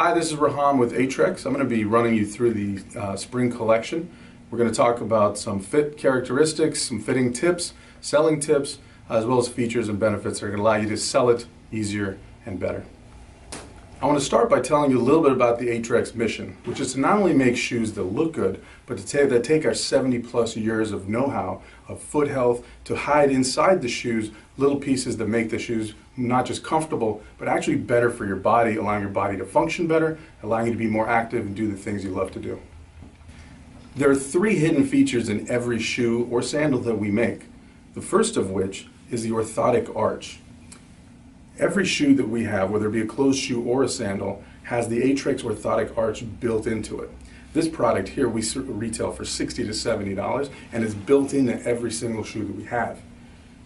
Hi, this is Raham with Aetrex. I'm going to be running you through the spring collection. We're going to talk about some fit characteristics, some fitting tips, selling tips, as well as features and benefits that are going to allow you to sell it easier and better. I want to start by telling you a little bit about the Aetrex mission, which is to not only make shoes that look good, but to take our 70+ years of know-how of foot health to hide inside the shoes little pieces that make the shoes not just comfortable, but actually better for your body, allowing your body to function better, allowing you to be more active and do the things you love to do. There are 3 hidden features in every shoe or sandal that we make. The first of which is the orthotic arch. Every shoe that we have, whether it be a closed shoe or a sandal, has the Aetrex orthotic arch built into it. This product here we retail for $60 to $70 and it's built into every single shoe that we have.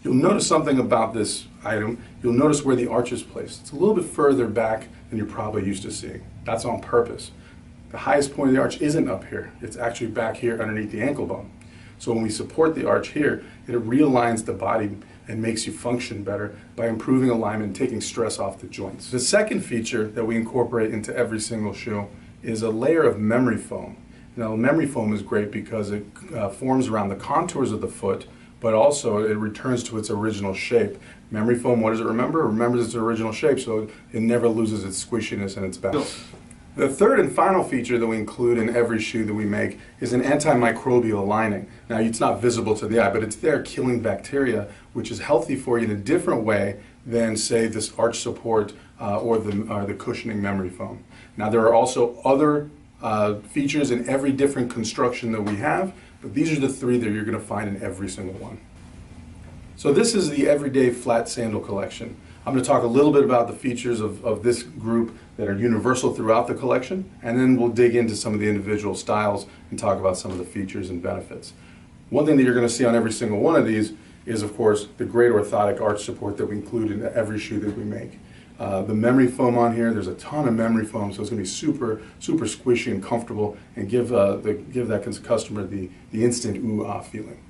You'll notice something about this item. You'll notice where the arch is placed. It's a little bit further back than you're probably used to seeing. That's on purpose. The highest point of the arch isn't up here. It's actually back here underneath the ankle bone. So when we support the arch here, it realigns the body and makes you function better by improving alignment and taking stress off the joints. The second feature that we incorporate into every single shoe is a layer of memory foam. Now, memory foam is great because it forms around the contours of the foot, but also it returns to its original shape. Memory foam, what does it remember? It remembers its original shape, so it never loses its squishiness and its balance. The third and final feature that we include in every shoe that we make is an antimicrobial lining. Now, it's not visible to the eye, but it's there killing bacteria, which is healthy for you in a different way than, say, this arch support or the cushioning memory foam. Now, there are also other features in every different construction that we have, but these are the 3 that you're going to find in every single one. So this is the everyday flat sandal collection. I'm going to talk a little bit about the features of this group that are universal throughout the collection, and then we'll dig into some of the individual styles and talk about some of the features and benefits. One thing that you're going to see on every single one of these is, of course, the great orthotic arch support that we include in every shoe that we make. The memory foam on here, there's a ton of memory foam, so it's going to be super squishy and comfortable and give that customer the instant ooh-ah feeling.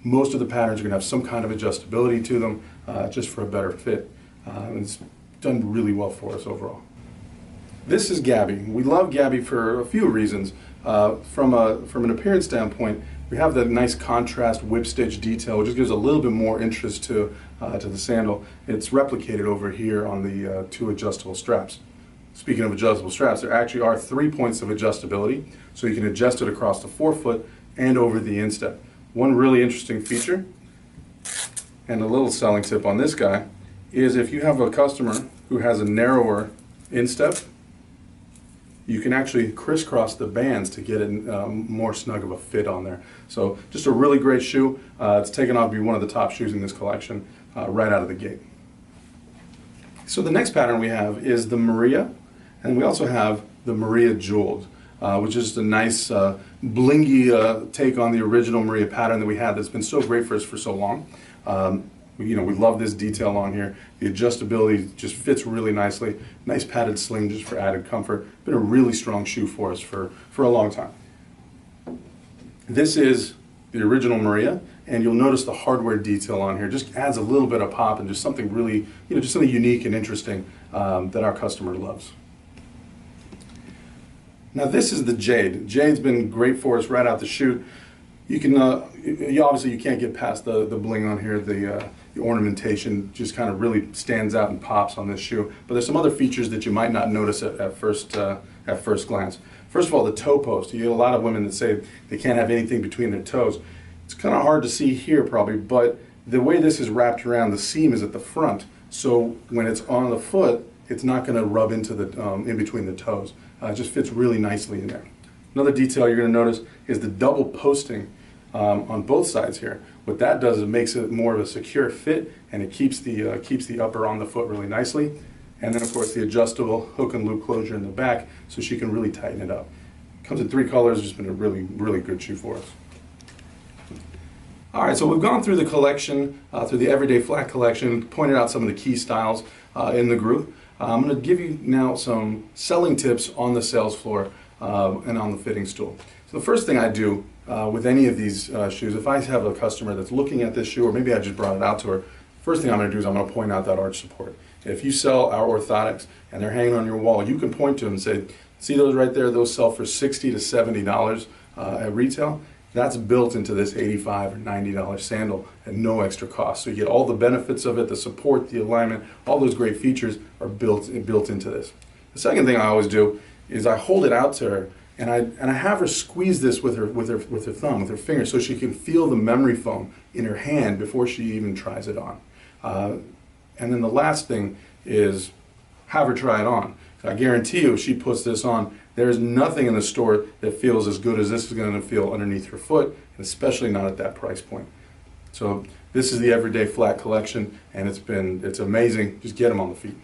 Most of the patterns are going to have some kind of adjustability to them just for a better fit. And it's done really well for us overall. This is Gabby. We love Gabby for a few reasons. From an appearance standpoint, we have that nice contrast whip stitch detail, which just gives a little bit more interest to the sandal. It's replicated over here on the 2 adjustable straps. Speaking of adjustable straps, there actually are 3 points of adjustability, so you can adjust it across the forefoot and over the instep. One really interesting feature, and a little selling tip on this guy, is if you have a customer who has a narrower instep, you can actually crisscross the bands to get it more snug of a fit on there. So just a really great shoe. It's taken off to be one of the top shoes in this collection right out of the gate. So the next pattern we have is the Maria, and we also have the Maria Jeweled, which is a nice blingy take on the original Maria pattern that we had that's been so great for us for so long. We love this detail on here. The adjustability just fits really nicely. Nice padded sling just for added comfort. Been a really strong shoe for us for a long time. This is the original Maria, and you'll notice the hardware detail on here just adds a little bit of pop and just something really, just something unique and interesting that our customer loves. Now this is the Jade. Jade's been great for us right out the chute. You can obviously you can't get past the bling on here. The ornamentation just kind of really stands out and pops on this shoe. But there's some other features that you might not notice at first glance. First of all, the toe post. You get a lot of women that say they can't have anything between their toes. It's kind of hard to see here probably, but the way this is wrapped around, the seam is at the front. So when it's on the foot, it's not going to rub into the in between the toes. It just fits really nicely in there. Another detail you're going to notice is the double posting on both sides here. What that does is it makes it more of a secure fit, and it keeps the upper on the foot really nicely. And then of course the adjustable hook and loop closure in the back, so she can really tighten it up. Comes in 3 colors. It's just been a really good shoe for us. All right, so we've gone through the collection, through the Everyday Flat collection, pointed out some of the key styles in the group. I'm going to give you now some selling tips on the sales floor and on the fitting stool. So the first thing I do with any of these shoes, if I have a customer that's looking at this shoe, or maybe I just brought it out to her, first thing I'm going to do is I'm going to point out that arch support. If you sell our orthotics and they're hanging on your wall, you can point to them and say, see those right there, those sell for $60 to $70 at retail. That's built into this $85 or $90 sandal at no extra cost. So you get all the benefits of it, the support, the alignment, all those great features are built into this. The second thing I always do is I hold it out to her and I have her squeeze this with her thumb, with her finger, so she can feel the memory foam in her hand before she even tries it on. And then the last thing is have her try it on. I guarantee you, if she puts this on, there's nothing in the store that feels as good as this is going to feel underneath her foot, and especially not at that price point. So this is the Everyday Flat collection, and it's amazing. Just get them on the feet.